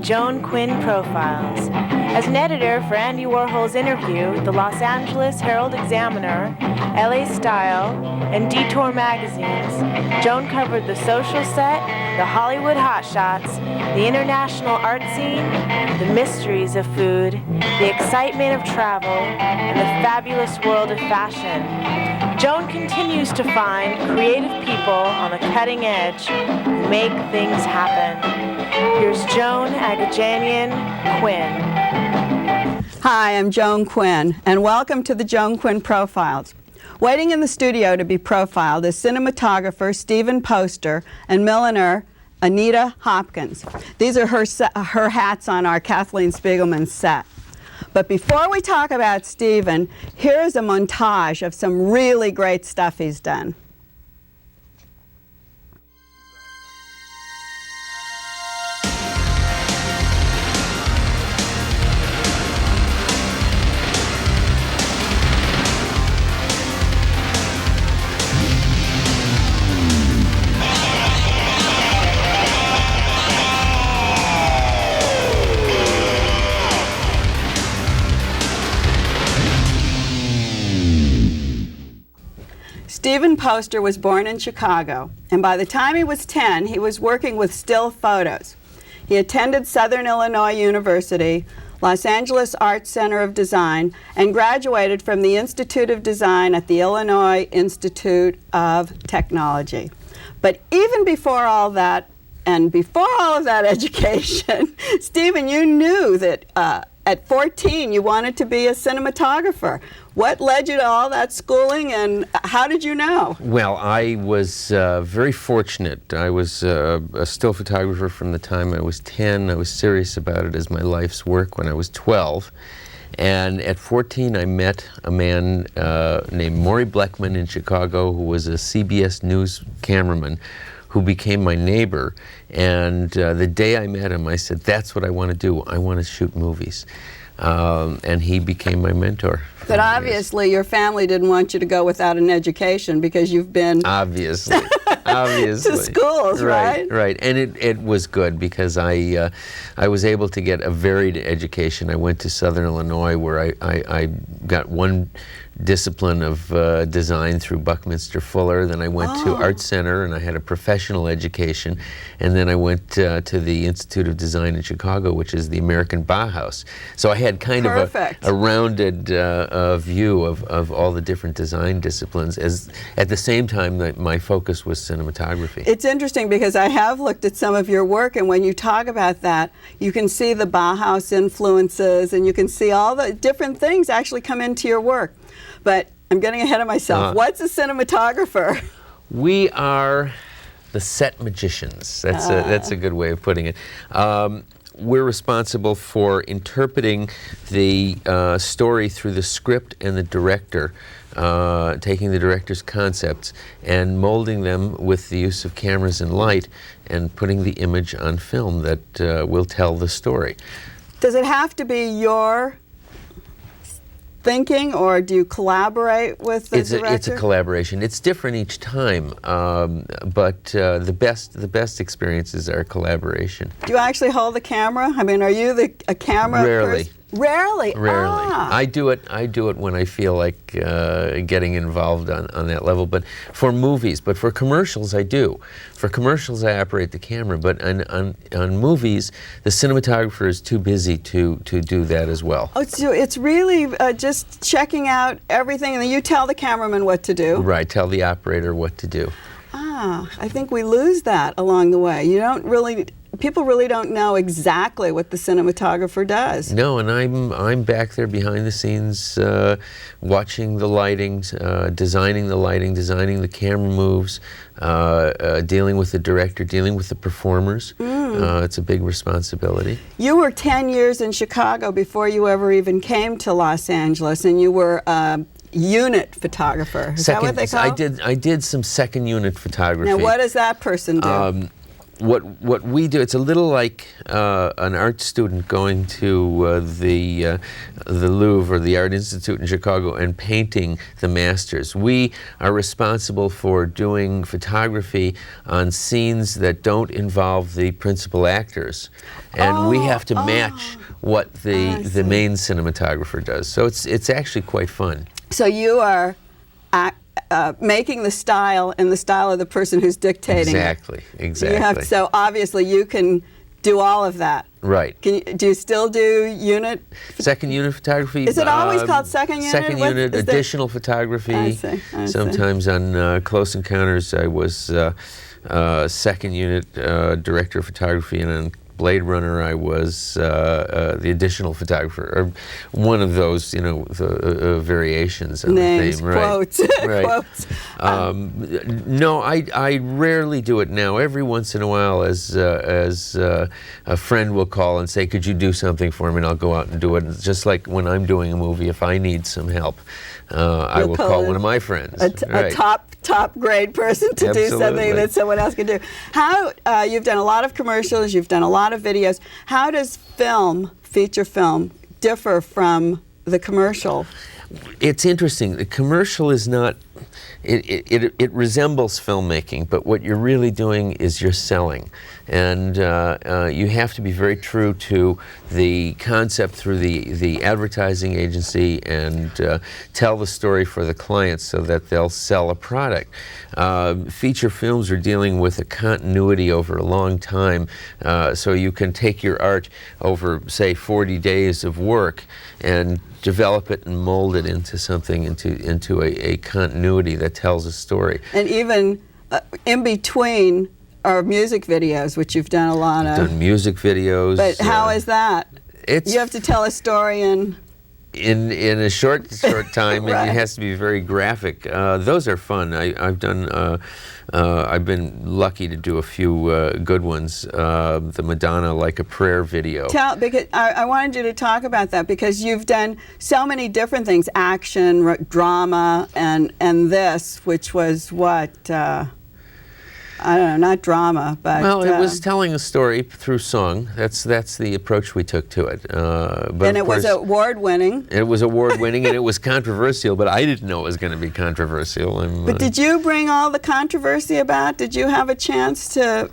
Joan Quinn Profiles. As an editor for Andy Warhol's Interview, the Los Angeles Herald-Examiner, LA Style, and Detour magazines, Joan covered the social set, the Hollywood hotshots, the international art scene, the mysteries of food, the excitement of travel, and the fabulous world of fashion. Joan continues to find creative people on the cutting edge who make things happen. Here's Joan Agajanian Quinn. Hi, I'm Joan Quinn, and welcome to the Joan Quinn Profiles. Waiting in the studio to be profiled is cinematographer Stephen Poster and milliner Anita Hopkins. These are her hats on our Kathleen Spiegelman set. But before we talk about Stephen, here's a montage of some really great stuff he's done. Stephen Poster was born in Chicago, and by the time he was 10, he was working with still photos. He attended Southern Illinois University, Los Angeles Art Center of Design, and graduated from the Institute of Design at the Illinois Institute of Technology. But even before all that, and before all of that education, Stephen, you knew that at 14 you wanted to be a cinematographer. What led you to all that schooling, and how did you know? Well, I was very fortunate. I was a still photographer from the time I was 10. I was serious about it as my life's work when I was 12. And at 14, I met a man named Maury Bleckman in Chicago, who was a CBS News cameraman, who became my neighbor. And the day I met him, I said, that's what I want to do. I want to shoot movies. And he became my mentor. But obviously your family didn't want you to go without an education, because you've been obviously to schools, right? Right, and it was good because I was able to get a varied education. I went to Southern Illinois, where I got one discipline of design through Buckminster Fuller. Then I went to Art Center, and I had a professional education. And then I went to the Institute of Design in Chicago, which is the American Bauhaus. So I had kind of a rounded view of all the different design disciplines, as at the same time that my focus was cinematography. It's interesting because I have looked at some of your work, and when you talk about that, you can see the Bauhaus influences, and you can see all the different things actually come into your work. But I'm getting ahead of myself. What's a cinematographer? We are the set magicians. That's a good way of putting it. We're responsible for interpreting the story through the script and the director, taking the director's concepts and molding them with the use of cameras and light, and putting the image on film that will tell the story. Does it have to be your thinking, or do you collaborate with the director? It's a collaboration. It's different each time, but the best experiences are collaboration. Do you actually hold the camera? I mean, are you a camera Rarely. person? Rarely? Rarely. I do it when I feel like getting involved on that level. But for movies, but for commercials, I do. For commercials, I operate the camera. But on movies, the cinematographer is too busy to do that as well. Oh, so it's really just checking out everything, and then you tell the cameraman what to do. Right. Tell the operator what to do. I think we lose that along the way. People really don't know exactly what the cinematographer does. No, and I'm back there behind the scenes, watching the lighting, designing the lighting, designing the camera moves, dealing with the director, dealing with the performers. It's a big responsibility. You were 10 years in Chicago before you ever even came to Los Angeles, and you were unit photographer. Is that what they call it? I did some second unit photography. Now, what does that person do? what we do, it's a little like an art student going to the Louvre or the Art Institute in Chicago and painting the masters. We are responsible for doing photography on scenes that don't involve the principal actors, and we have to match what the main cinematographer does. So it's actually quite fun. So you are making the style in the style of the person who's dictating Exactly, it. exactly. You have, so obviously you can do all of that. Right. Do you still do unit? Second unit photography. Is it always called second unit? Second unit, additional photography. I see. Sometimes on Close Encounters I was second unit director of photography, and on Blade Runner I was the additional photographer, or one of those, you know, variations on Names, the theme. Right. quotes, Right. quotes. No, I rarely do it now. Every once in a while, as a friend will call and say, "Could you do something for me?" and I'll go out and do it. And just like when I'm doing a movie, if I need some help, I will call one of my friends. A top grade person to do something that someone else can do. How you've done a lot of commercials, you've done a lot of videos. How does film, feature film, differ from the commercial? It's interesting. The commercial is not. It resembles filmmaking, but what you're really doing is you're selling, and you have to be very true to the concept through the advertising agency, and tell the story for the client so that they'll sell a product. Feature films are dealing with a continuity over a long time, so you can take your art over, say, 40 days of work and develop it and mold it into something, into a continuity that tells a story. And even in between are music videos, which you've done a lot of. Done music videos. But how is that? You have to tell a story in a short time, right. and it has to be very graphic. Those are fun. I've done. I've been lucky to do a few good ones. The Madonna Like a Prayer video. Because I wanted you to talk about that, because you've done so many different things: action, drama, and this, which was what. I don't know, not drama, but... Well, it was telling a story through song. That's the approach we took to it. But and it was award-winning. It was award-winning, and it was controversial, but I didn't know it was going to be controversial. But did you bring all the controversy about? Did you have a chance to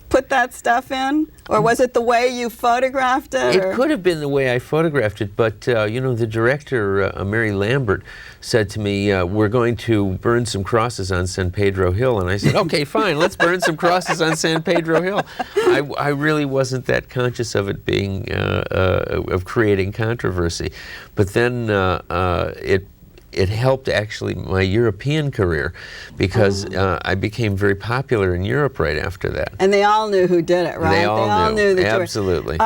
put that stuff in? Or was it the way you photographed it? It could have been the way I photographed it, but you know, the director, Mary Lambert, said to me, "We're going to burn some crosses on San Pedro Hill." And I said, "Okay, fine, let's burn some crosses on San Pedro Hill." I really wasn't that conscious of it being, of creating controversy. But then it helped actually my European career, because I became very popular in Europe right after that. And they all knew who did it, right? They all knew. that Absolutely.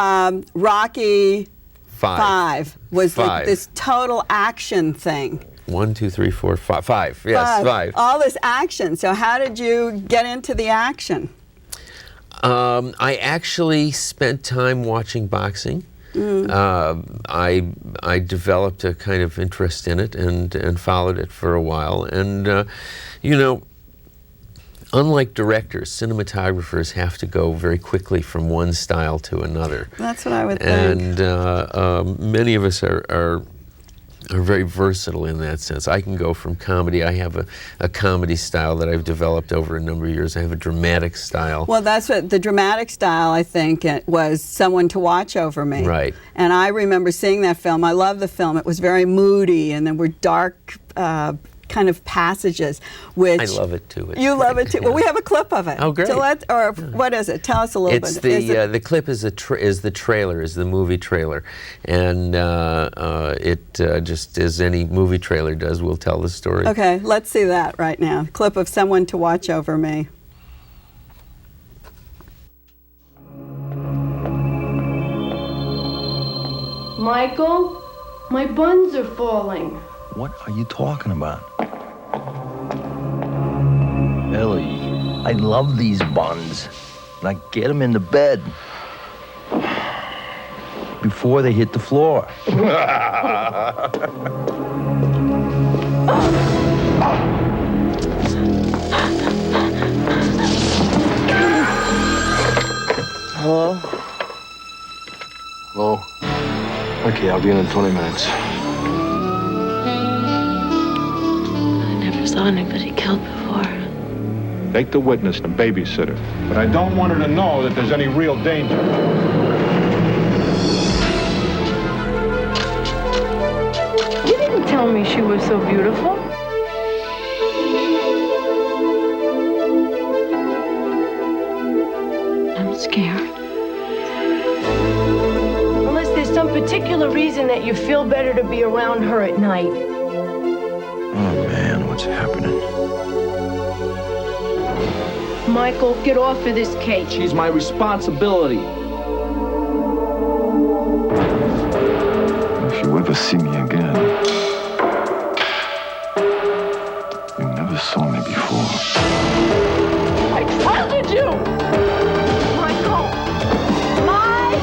Rocky Five was like this total action thing. 1, 2, 3, 4, 5. 5. Yes, 5. All this action. So how did you get into the action? I actually spent time watching boxing. I developed a kind of interest in it and followed it for a while. And you know, unlike directors, cinematographers have to go very quickly from one style to another. That's what I would think. And many of us are very versatile in that sense. I can go from comedy. I have a comedy style that I've developed over a number of years. I have a dramatic style. Well, that's what the dramatic style, I think, it was Someone to Watch Over Me. Right. And I remember seeing that film. I love the film. It was very moody, and there were dark kind of passages, which... I love it too. You love it too. Yeah. Well, we have a clip of it. Oh, great. What is it? Tell us a little bit. The clip is the trailer, is the movie trailer. And it just as any movie trailer does, will tell the story. Okay, let's see that right now. Clip of Someone to Watch Over Me. Michael, my buns are falling. What are you talking about? Ellie, I love these buns. Now get them in the bed before they hit the floor. Hello? Hello? Okay, I'll be in 20 minutes. I never saw anybody killed before. Take the witness and babysitter. But I don't want her to know that there's any real danger. You didn't tell me she was so beautiful. I'm scared. Unless there's some particular reason that you feel better to be around her at night. Oh, man, what's happening? Michael, get off of this case. She's my responsibility. If you ever see me again, you never saw me before. I trusted you! Michael! Mike!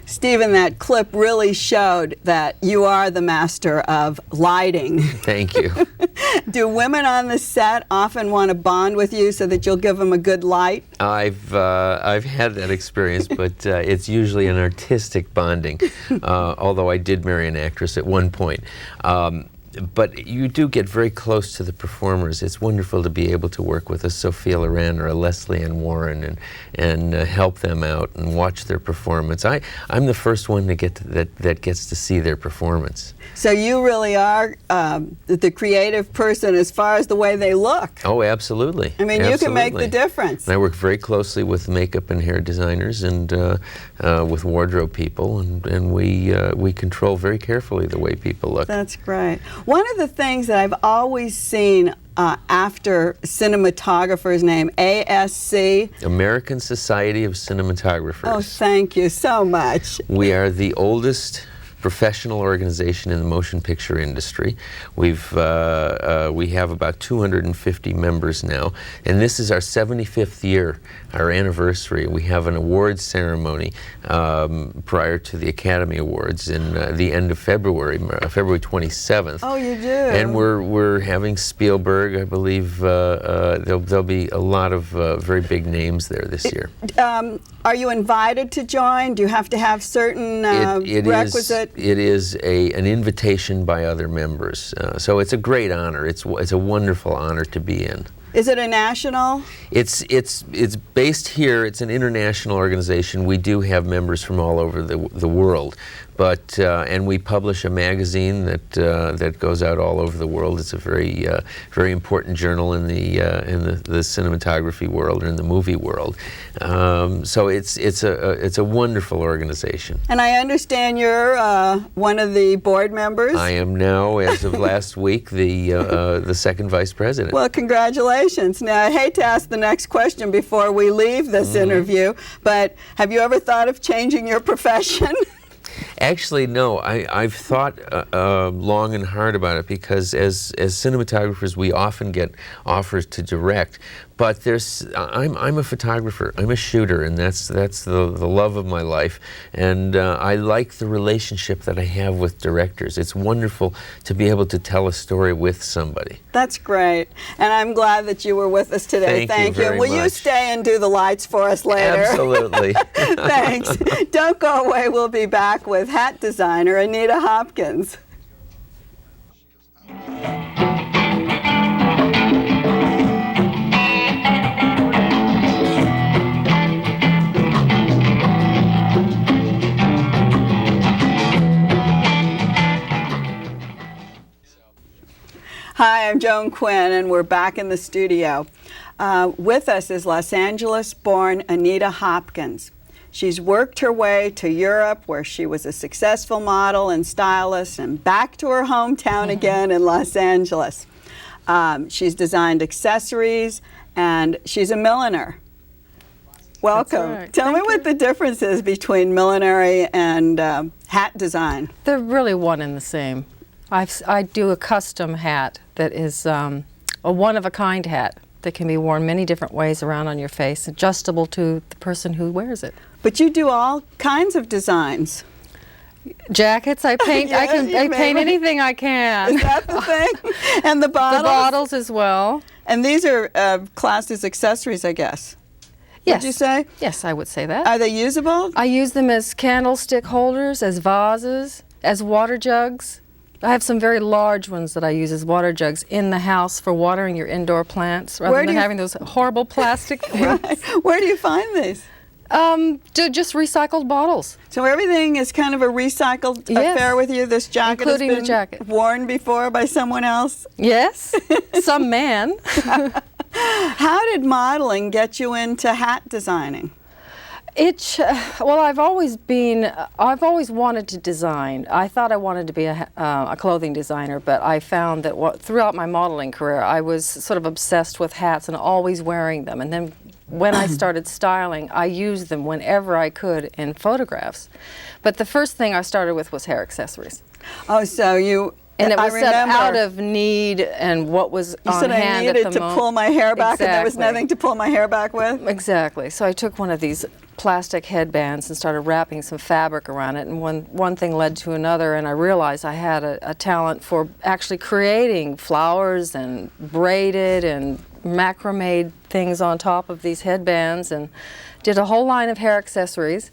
Stephen, that clip really showed that you are the master of lighting. Thank you. Do women on the set often want to bond with you so that you'll give them a good light? I've had that experience, but it's usually an artistic bonding. Although I did marry an actress at one point. But you do get very close to the performers. It's wonderful to be able to work with a Sophia Loren or a Leslie Ann Warren and help them out and watch their performance. I'm the first one to that gets to see their performance. So you really are the creative person as far as the way they look. Oh, absolutely. I mean, you can make the difference. And I work very closely with makeup and hair designers and with wardrobe people, and we control very carefully the way people look. That's great. One of the things that I've always seen after cinematographer's name, ASC. American Society of Cinematographers. Oh, thank you so much. We are the oldest professional organization in the motion picture industry. We have about 250 members now, and this is our 75th year, our anniversary. We have an awards ceremony prior to the Academy Awards in the end of February, February 27th. Oh, you do? And we're having Spielberg, I believe. There'll be a lot of very big names there this year. Are you invited to join? Do you have to have certain requisite? It is an invitation by other members. So it's a great honor. It's a wonderful honor to be in. Is it a national? It's based here. It's an international organization. We do have members from all over the world, but and we publish a magazine that goes out all over the world. It's a very important journal in the cinematography world or in the movie world. So it's a wonderful organization. And I understand you're one of the board members. I am now, as of last week, the second vice president. Well, congratulations. Now, I hate to ask the next question before we leave this interview, but have you ever thought of changing your profession? Actually, no. I've thought long and hard about it because as cinematographers, we often get offers to direct. But I'm a photographer. I'm a shooter, and that's the love of my life. And I like the relationship that I have with directors. It's wonderful to be able to tell a story with somebody. That's great. And I'm glad that you were with us today. Thank you very Will much. you stay and do the lights for us later? Absolutely. Thanks. Don't go away. We'll be back with hat designer Anita Hopkins. Hi, I'm Joan Quinn, and we're back in the studio. With us is Los Angeles-born Anita Hopkins. She's worked her way to Europe, where she was a successful model and stylist, and back to her hometown again in Los Angeles. She's designed accessories, and she's a milliner. Welcome. Right. Tell me what the difference is between millinery and hat design. They're really one and the same. I do a custom hat that is a one-of-a-kind hat that can be worn many different ways around on your face, adjustable to the person who wears it. But you do all kinds of designs. Jackets, I paint. Yeah, I paint anything I can. Is that the thing? And the bottles? The bottles as well. And these are classed as accessories, I guess. Yes. Would you say? Yes, I would say that. Are they usable? I use them as candlestick holders, as vases, as water jugs. I have some very large ones that I use as water jugs in the house for watering your indoor plants, rather than having those horrible plastic things. Right. Where do you find these? Just recycled bottles. So everything is kind of a recycled affair with you? This jacket including has been the jacket. worn before by someone else? Yes, some man. How did modeling get you into hat designing? Well, I've always wanted to design. I thought I wanted to be a clothing designer, but I found that throughout my modeling career, I was sort of obsessed with hats and always wearing them. And then when I started styling, I used them whenever I could in photographs. But the first thing I started with was hair accessories. Oh, so you... And it was set out of need and what was on hand at the moment. You said I needed to pull my hair back, Exactly. and there was nothing to pull my hair back with? Exactly. So I took one of these plastic headbands and started wrapping some fabric around it, and one thing led to another, and I realized I had a talent for actually creating flowers and braided and macrame things on top of these headbands, and did a whole line of hair accessories,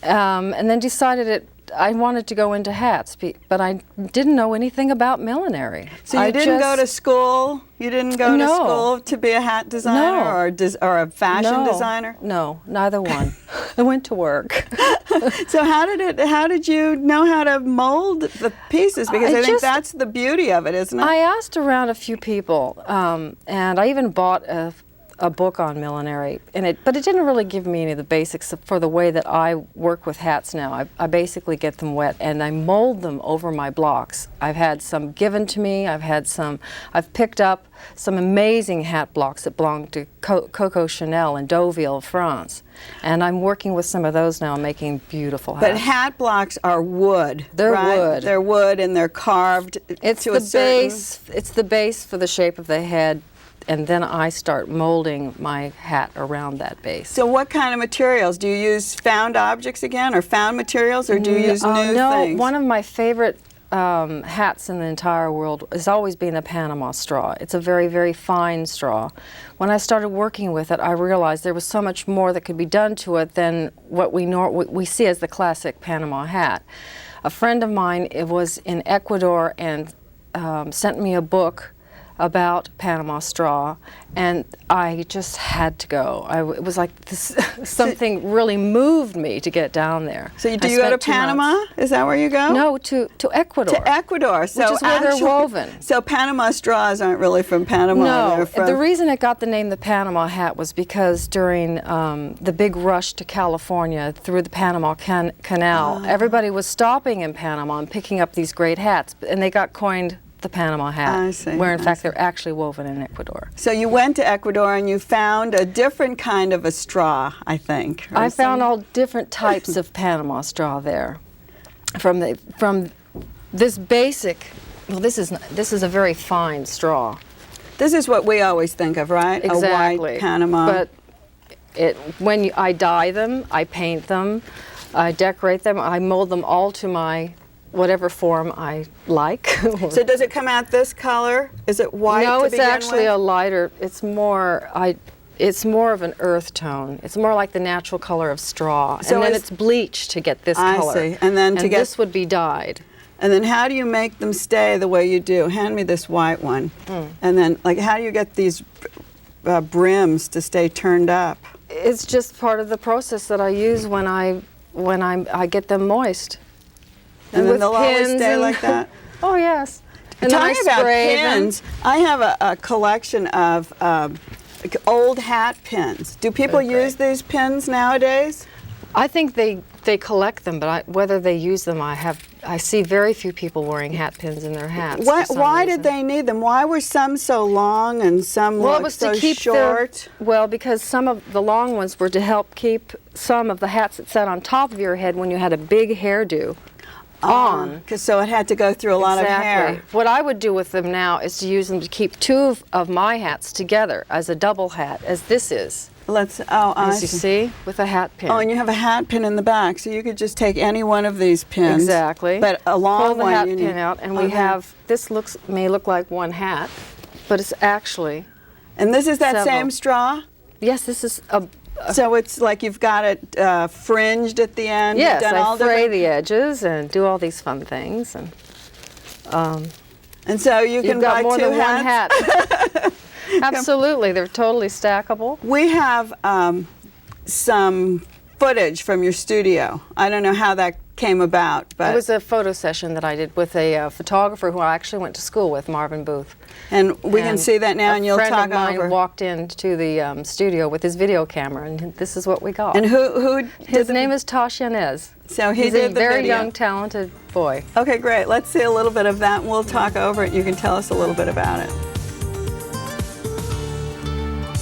and then decided I wanted to go into hats, but I didn't know anything about millinery. So you didn't go to school? You didn't go to school to be a hat designer or a fashion designer? No, neither one. I went to work. So how did you know how to mold the pieces? Because I think that's the beauty of it, isn't it? I asked around a few people, and I even bought a book on millinery, but it didn't really give me any of the basics for the way that I work with hats now. I basically get them wet and I mold them over my blocks. I've had some given to me. I've picked up some amazing hat blocks that belong to Coco Chanel in Deauville, France. And I'm working with some of those now, making beautiful hats. But hat blocks are wood. They're wood. They're wood and they're carved to a certain... It's the base for the shape of the head, and then I start molding my hat around that base. So what kind of materials? Do you use found objects again, or found materials, or do you use new things? No, one of my favorite hats in the entire world has always been the Panama straw. It's a very, very fine straw. When I started working with it, I realized there was so much more that could be done to it than what we see as the classic Panama hat. A friend of mine was in Ecuador and sent me a book about Panama straw, and I just had to go. It was like this, something really moved me to get down there. So do you go to Panama? Is that where you go? No, to Ecuador. To Ecuador, so which is where they're woven. So Panama straws aren't really from Panama. No, the reason it got the name the Panama hat was because during the big rush to California through the Panama Canal, everybody was stopping in Panama and picking up these great hats, and they got coined the Panama hat, where in fact they're actually woven in Ecuador. So you went to Ecuador and you found a different kind of a straw, I think. I found all different types of Panama straw there. From this basic, well, this is a very fine straw. This is what we always think of, right? Exactly. A white Panama. But when I dye them, I paint them, I decorate them, I mold them all to my whatever form I like. So does it come out this color? Is it white? No, to it's begin actually with? a lighter. It's more of an earth tone. It's more like the natural color of straw, So and then it's bleached to get this I color. see. And then this would be dyed. And then how do you make them stay the way you do? Hand me this white one. And then, like, how do you get these brims to stay turned up? It's just part of the process that I use when I get them moist. And then they'll always stay like that? Oh, yes. And talking about pins, I have a collection of old hat pins. Do people use these pins nowadays? I think they collect them, but whether they use them, I see very few people wearing hat pins in their hats. Why did they need them? Why were some so long and some so short? Because some of the long ones were to help keep some of the hats that sat on top of your head when you had a big hairdo. on. So it had to go through a lot of hair. What I would do with them now is to use them to keep two of my hats together as a double hat, as this is. As you see, with a hat pin. Oh, and you have a hat pin in the back, so you could just take any one of these pins. Exactly. But a long Pull the one. hat pin out, and we have, this may look like one hat, but it's actually And this is that several. same straw? Yes, this is a so it's like you've got it fringed at the end? Yes, You've done all I fray different... the edges and do all these fun things. And so you can buy more two than hats? one hat. Absolutely, they're totally stackable. We have some footage from your studio. I don't know how that came about, but It was a photo session that I did with a photographer who I actually went to school with, Marvin Booth. And we can see that now, and you'll talk over. A friend of mine walked into the studio with his video camera, and this is what we got. And who did His name is Tosh Yanez. So he's a the very video. young, talented boy. Okay, great. Let's see a little bit of that, and we'll talk over it. You can tell us a little bit about it.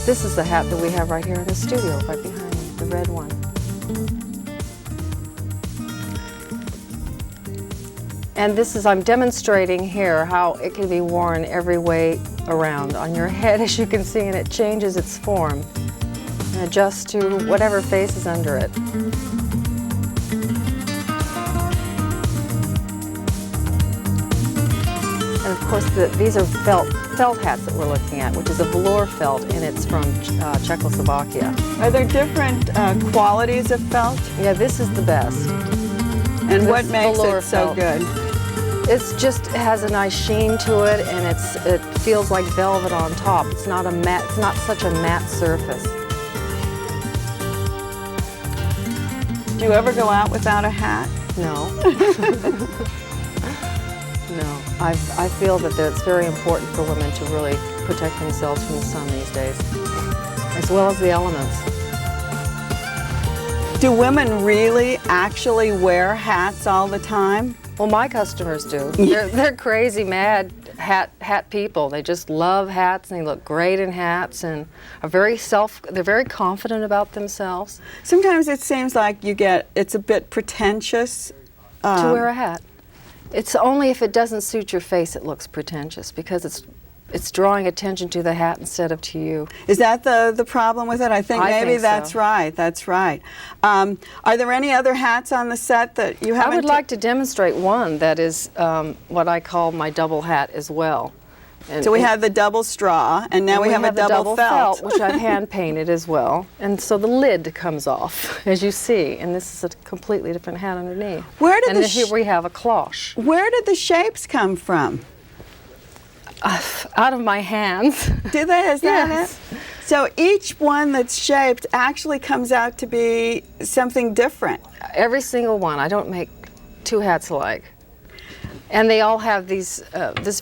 This is the hat that we have right here in the studio, right behind me, the red one. And this is, I'm demonstrating here how it can be worn every way around on your head, as you can see, and it changes its form and adjusts to whatever face is under it. And of course, these are felt hats that we're looking at, which is a velour felt, and it's from Czechoslovakia. Are there different qualities of felt? Yeah, this is the best. And what makes it so good? It has a nice sheen to it, and it feels like velvet on top. It's not a matte. It's not such a matte surface. Do you ever go out without a hat? No. No. I feel that it's very important for women to really protect themselves from the sun these days, as well as the elements. Do women really actually wear hats all the time? Well, my customers do. They're crazy, mad hat people. They just love hats, and they look great in hats, and are they're very confident about themselves. Sometimes it seems like it's a bit pretentious. To wear a hat. It's only if it doesn't suit your face it looks pretentious, because it's drawing attention to the hat instead of to you. Is that the problem with it? I think maybe that's so. right. That's right. Are there any other hats on the set that you haven't? I would like to demonstrate one that is what I call my double hat as well. And so we have the double straw, and now we have a double felt. Which I've hand painted as well. And so the lid comes off, as you see, and this is a completely different hat underneath. And here we have a cloche. Where did the shapes come from? Out of my hands. Do they? Is that Yes. it? So each one that's shaped actually comes out to be something different. Every single one. I don't make two hats alike. And they all have this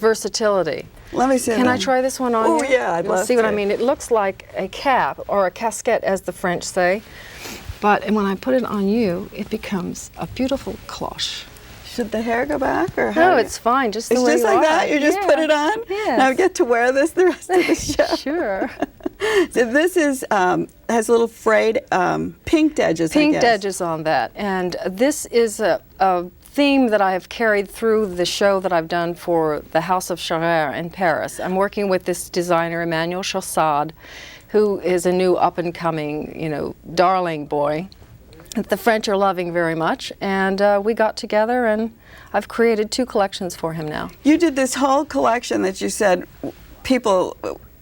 versatility. Let me see. Can I try this one on you? Oh, yeah, I'd love to. See what I mean? It looks like a cap, or a casquette, as the French say. But when I put it on you, it becomes a beautiful cloche. Should the hair go back, or how? No, it's fine. Just the way it's just you like are. that. You just put it on. Yes. Now I get to wear this the rest of the show. Sure. So this has little frayed pinked edges. Pinked edges on that, and this is a theme that I have carried through the show that I've done for the House of Charrère in Paris. I'm working with this designer, Emmanuel Chaussade, who is a new up-and-coming, darling boy that the French are loving very much. And we got together, and I've created 2 collections for him now. You did this whole collection that you said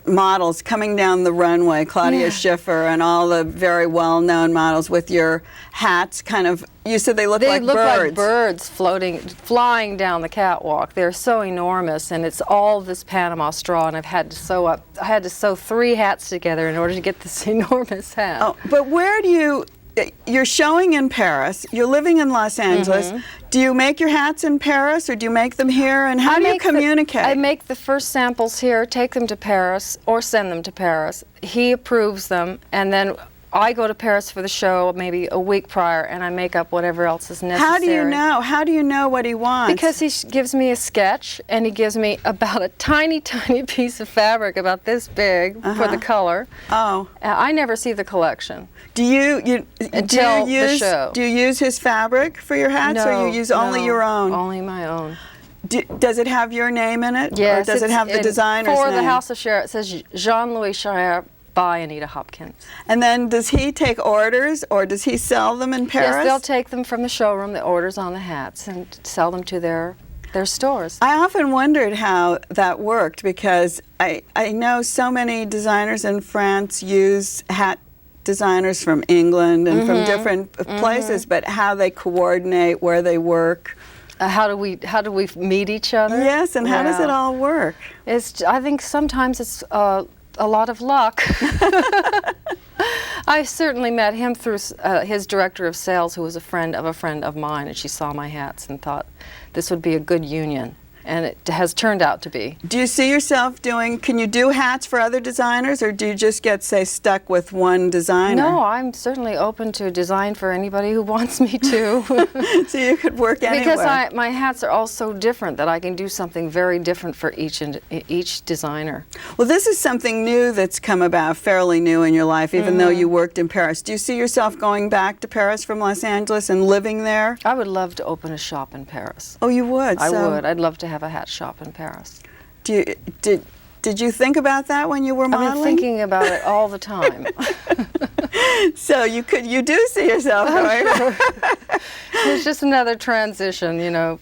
models coming down the runway, Claudia Schiffer and all the very well-known models with your hats you said they look like birds. They look like birds flying down the catwalk. They're so enormous, and it's all this Panama straw, and I had to sew 3 hats together in order to get this enormous hat. Oh, but where do you're showing in Paris, you're living in Los Angeles. Do you make your hats in Paris, or do you make them here, and how do you communicate? I make the first samples here, take them to Paris, or send them to Paris. He approves them, and then I go to Paris for the show maybe a week prior, and I make up whatever else is necessary. How do you know? How do you know what he wants? Because he gives me a sketch, and he gives me about a tiny, tiny piece of fabric about this big for the color. Oh. I never see the collection. Do you Until do you use, the show. Do you use his fabric for your hats, No, or you use only your own? Only my own. Does it have your name in it? Yes. Or does it have the designer's name? For the House of Scherer, it says Jean-Louis Scherer by Anita Hopkins. And then does he take orders, or does he sell them in Paris? Yes, they'll take them from the showroom, the orders on the hats, and sell them to their stores. I often wondered how that worked, because I know so many designers in France use hat designers from England and from different places, but how they coordinate, where they work. How do we meet each other? Yes, and how does it all work? I think sometimes it's a lot of luck. I certainly met him through his director of sales, who was a friend of mine, and she saw my hats and thought this would be a good union. And it has turned out to be. Do you see yourself can you do hats for other designers, or do you just get, say, stuck with one designer? No, I'm certainly open to design for anybody who wants me to. So you could work anywhere. Because my hats are all so different that I can do something very different for each designer. Well, this is something new that's come about, fairly new in your life, even though you worked in Paris. Do you see yourself going back to Paris from Los Angeles and living there? I would love to open a shop in Paris. Oh, you would? I would. I'd love to have a hat shop in Paris. Did you think about that when you were modeling? I've been thinking about it all the time. So you do see yourself going. It's just another transition,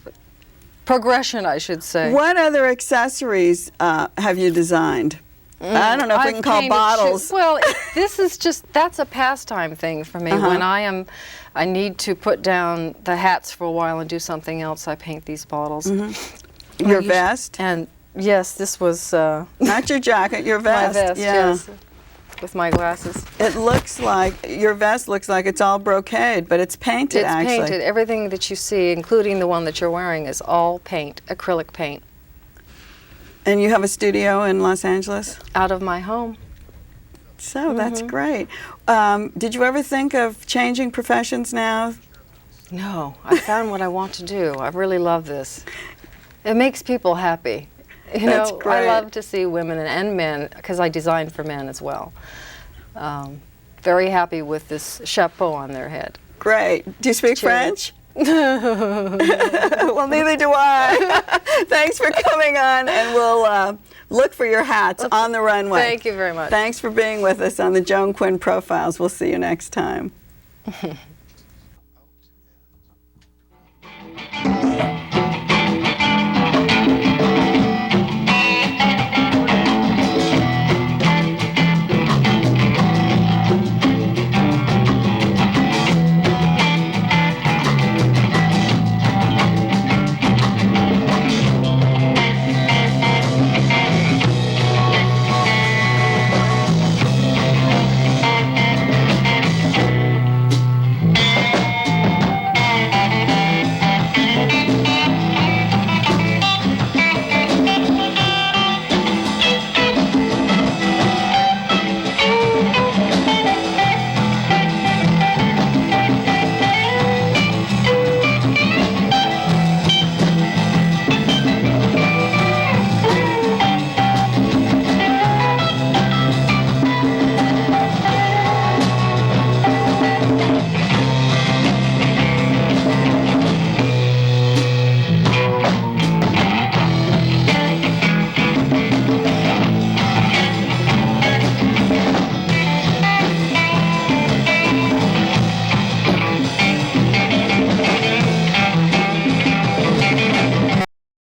progression, I should say. What other accessories have you designed? I don't know if we can call bottles. Well, that's a pastime thing for me. When I need to put down the hats for a while and do something else, I paint these bottles. Your vest? And yes, this was not your jacket, your vest. My vest, yes, with my glasses. It looks like your vest looks like it's all brocade, but it's painted. It's painted. Everything that you see, including the one that you're wearing, is all paint, acrylic paint. And you have a studio in Los Angeles? Out of my home. So that's great. Did you ever think of changing professions now? No, I found what I want to do. I really love this. It makes people happy. That's great. I love to see women and men, because I design for men as well. Very happy with this chapeau on their head. Great. Do you speak French? Well, neither do I. Thanks for coming on, and we'll look for your hats on the runway. Thank you very much. Thanks for being with us on the Joan Quinn Profiles. We'll see you next time.